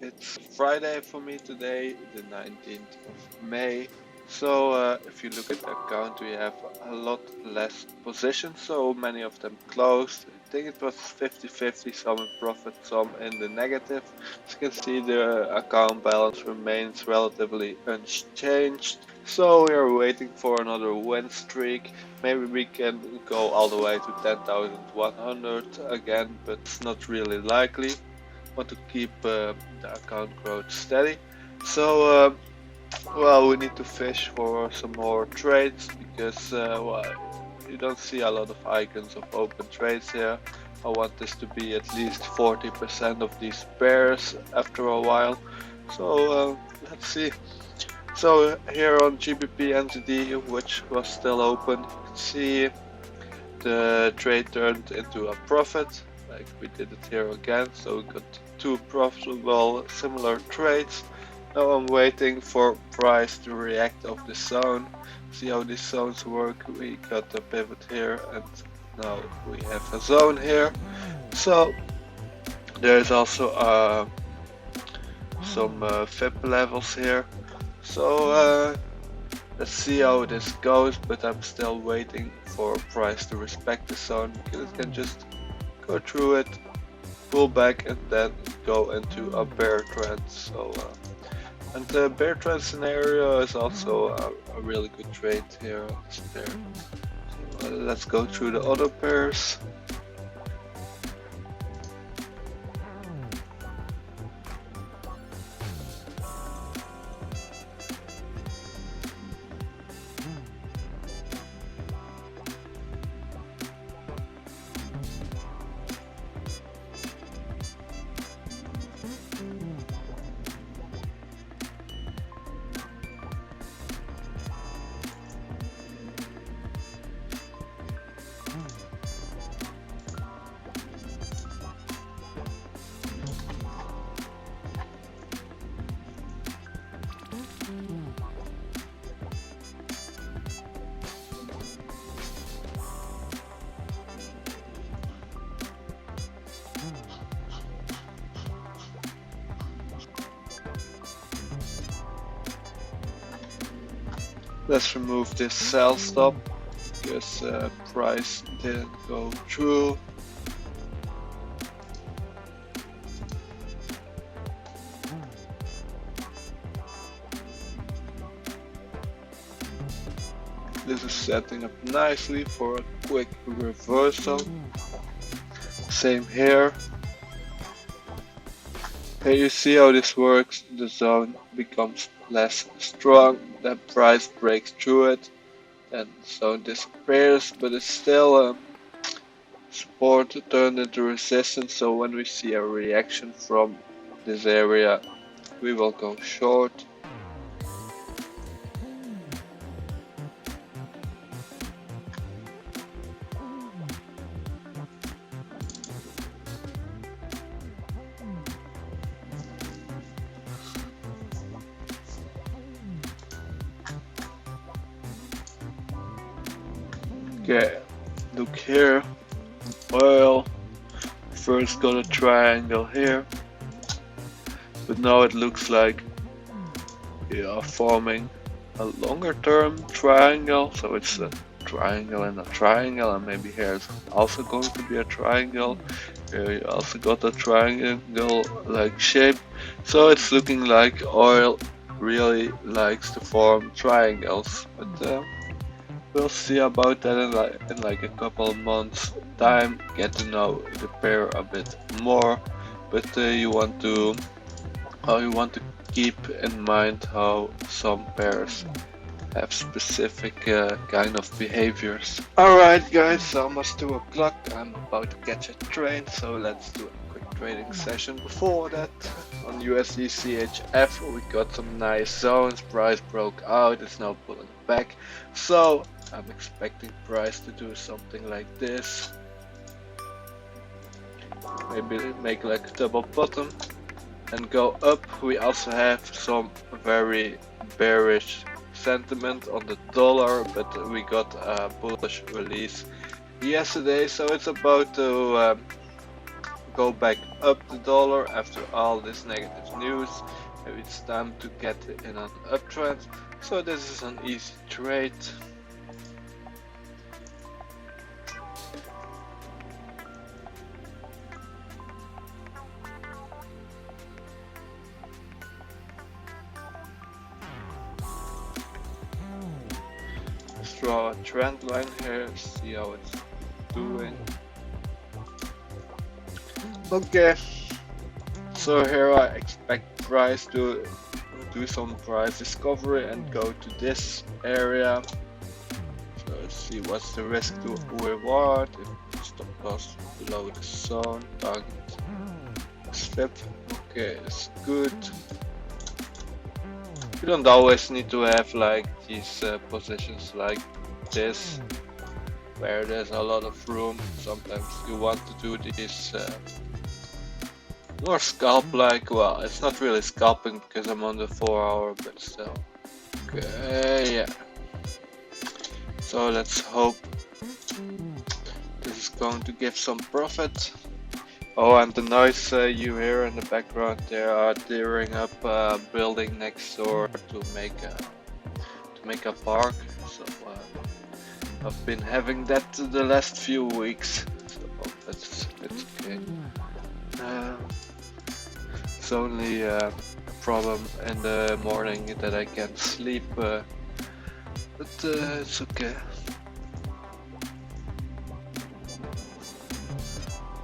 It's Friday for me today, the 19th of May. So if you look at the account, we have a lot less positions, so many of them closed. I think it was 50-50, some in profit, some in the negative. As you can see, the account balance remains relatively unchanged. So we are waiting for another win streak. Maybe we can go all the way to 10,100 again, but it's not really likely. Want to keep the account growth steady. So well, we need to fish for some more trades because well, you don't see a lot of icons of open trades here. I want this to be at least 40% of these pairs after a while. So let's see. So here on GBP NZD, which was still open, you can see the trade turned into a profit, like we did it here again. So we got two profitable similar trades. Now I'm waiting for price to react off the zone. See how these zones work. We got a pivot here and now we have a zone here. So there's also some FIP levels here. So let's see how this goes, but I'm still waiting for price to respect the zone because it can just go through it, pull back and then go into a bear trend. So and the bear trend scenario is also a really good trade here on this pair. So, let's go through the other pairs. Let's remove this sell stop because price didn't go through. This is setting up nicely for a quick reversal. Same here. Here you see how this works. The zone becomes less strong, then price breaks through it, and zone disappears, but it's still support turned into resistance. So when we see a reaction from this area, we will go short. Okay, look here. Well, first got a triangle here, but now it looks like we are forming a longer term triangle. So it's a triangle and a triangle, and maybe here is also going to be a triangle. Here you also got a triangle like shape. So it's looking like oil really likes to form triangles, but we'll see about that in like a couple of months time, get to know the pair a bit more, but you want to keep in mind how some pairs have specific kind of behaviors. Alright guys, almost 2 o'clock, I'm about to catch a train, so let's do a quick trading session. Before that, on USD CHF we got some nice zones, price broke out, it's now pulling back, so I'm expecting price to do something like this. Maybe make like a double bottom and go up. We also have some very bearish sentiment on the dollar, but we got a bullish release yesterday, so it's about to go back up the dollar after all this negative news. Maybe it's time to get in an uptrend. So this is an easy trade. Let's draw a trend line here, see how it's doing. Okay, so here I expect price to do some price discovery and go to this area. So let's see what's the risk to reward. If stop loss below the zone, target step. Okay, it's good. You don't always need to have like these positions like this, where there's a lot of room. Sometimes you want to do these more scalp like. Well, it's not really scalping because I'm on the 4 hour, but still. Okay, yeah. So let's hope this is going to give some profit. Oh, and the noise you hear in the background, they are tearing up a building next door to make a park. So I've been having that the last few weeks. So it's okay. It's only a problem in the morning that I can't sleep, but it's okay.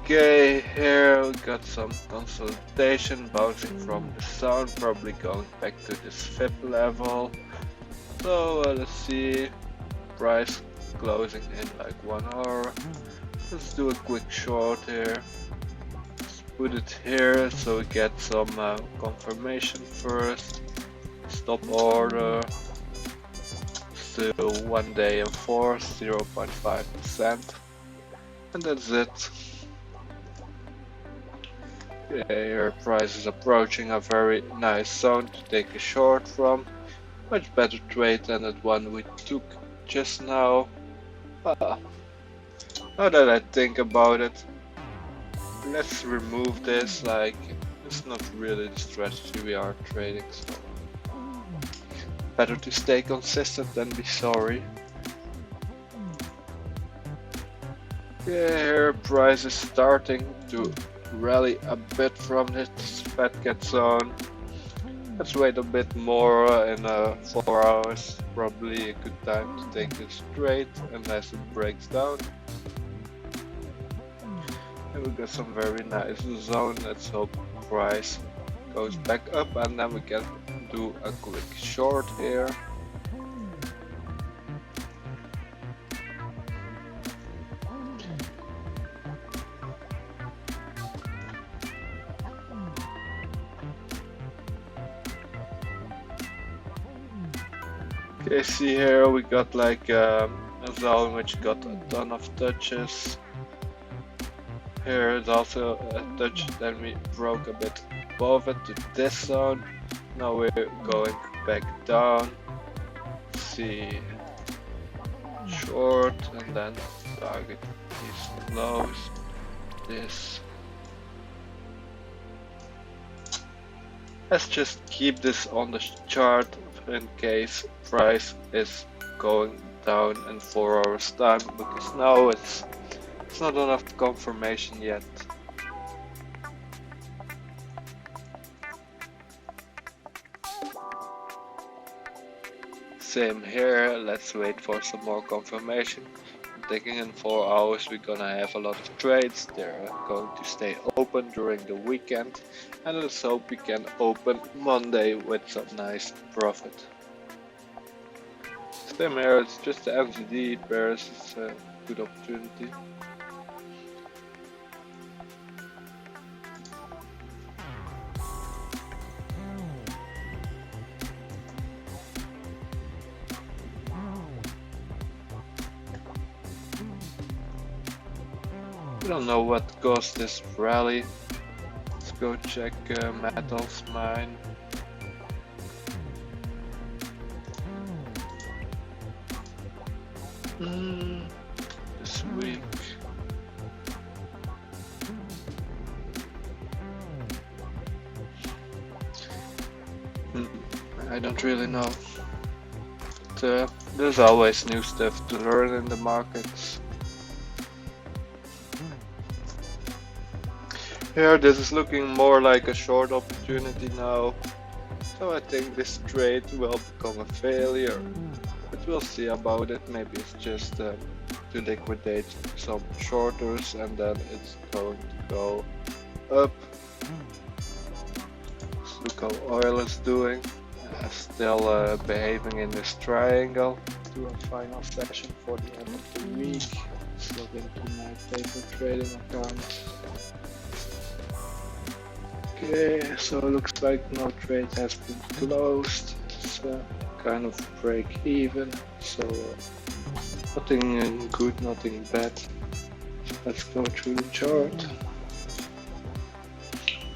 Okay, here we got some consolidation bouncing from the zone, probably going back to this FIP level. So let's see, price closing in like 1 hour. Let's do a quick short here. Let's put it here so we get some confirmation first. Stop order. Still 1 day and 4, 0.5%. And that's it. Okay, here price is approaching a very nice zone to take a short from. Much better trade than that one we took just now. Now that I think about it, let's remove this. Like, it's not really the strategy we are trading, so better to stay consistent than be sorry. Yeah, here price is starting to rally a bit from this fat cat zone. Let's wait a bit more in 4 hours. Probably a good time to take this trade unless it breaks down. And we got some very nice zone. Let's hope price goes back up and then we can do a quick short here. Okay, see here we got like a zone which got a ton of touches. Here is also a touch, then we broke a bit above it to this zone. Now we're going back down. See, short and then target these lows. This. Let's just keep this on the chart in case price is going down in 4 hours time, because now it's not enough confirmation yet. Same here, let's wait for some more confirmation. I'm thinking in 4 hours we're gonna have a lot of trades. They're going to stay open during the weekend, and let's hope we can open Monday with some nice profit. Same here, it's just the NZD pairs, it's a good opportunity. I don't know what caused this rally. Let's go check metals mine. This week. I don't really know. But, there's always new stuff to learn in the markets. Here this is looking more like a short opportunity now. So I think this trade will become a failure. But we'll see about it. Maybe it's just to liquidate some shorters and then it's going to go up. Let's look how oil is doing. Still behaving in this triangle. Do a final session for the end of the week. Let's log into my paper trading account. Okay, so it looks like no trade has been closed. It's kind of break even. So nothing good, nothing bad. Let's go through the chart.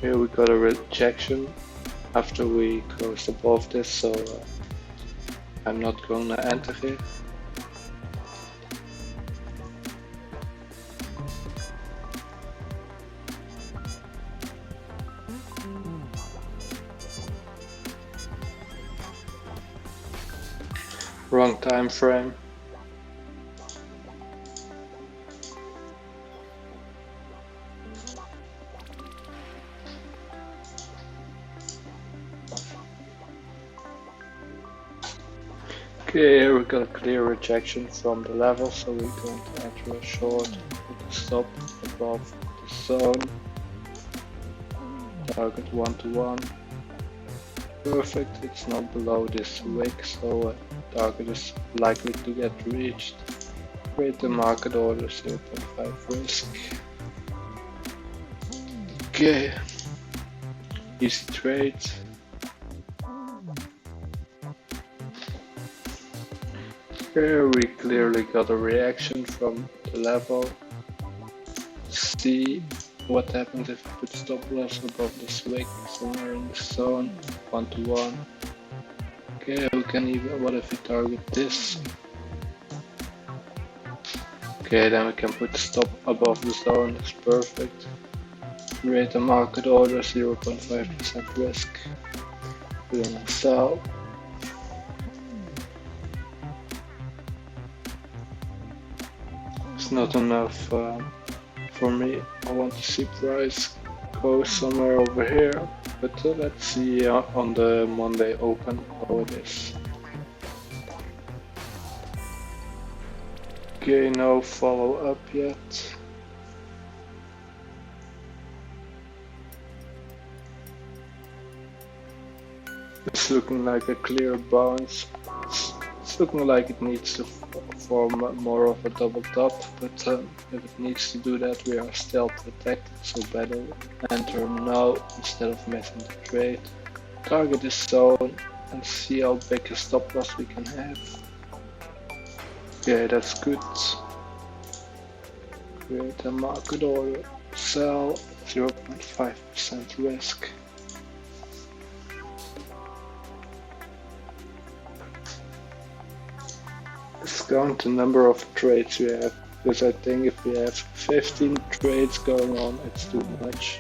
Here we got a rejection after we closed above this, so I'm not going to enter here. Wrong time frame. Okay, here we got a clear rejection from the level, so we're going to enter a short with a stop above the zone. Target 1-to-1. Perfect, it's not below this wick, so target is likely to get reached. Create the market order 0.5 risk. Okay, easy trade. Here we clearly got a reaction from the level. See what happens if we put stop loss above this wick, somewhere in the zone, 1-to-1. Okay, we can even, what if we target this? Okay, then we can put the stop above the zone, that's perfect. Create a market order, 0.5% risk. We're gonna sell. It's not enough for me. I want to see price go somewhere over here, but let's see on the Monday open how it is. Okay, no follow up yet. It's looking like a clear bounce. It's looking like it needs to form more of a double top, but if it needs to do that, we are still protected, so better enter now instead of missing the trade. Target this zone and see how big a stop loss we can have. Okay, that's good. Create a market order, sell 0.5% risk. Let's count the number of trades we have, because I think if we have 15 trades going on, it's too much.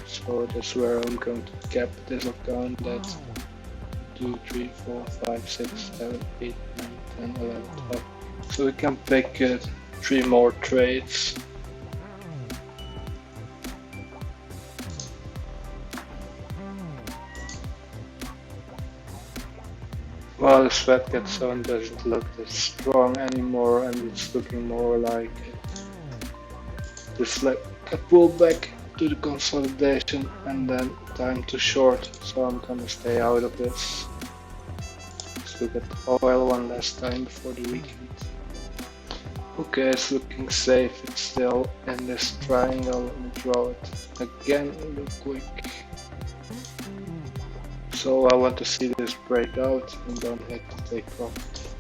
So that's where I'm going to cap this account at 2, 3, 4, 5, 6, 7, 8, 9, 10, 11, 12. So we can pick 3 more trades. Well, the sweat gets on doesn't look that strong anymore, and it's looking more like just like a pullback to the consolidation and then time to short. So I'm gonna stay out of this. Let's look at the oil one last time before the weekend. Okay, it's looking safe. It's still in this triangle. Let me draw it again real quick. So I want to see this break out and don't have to take profit.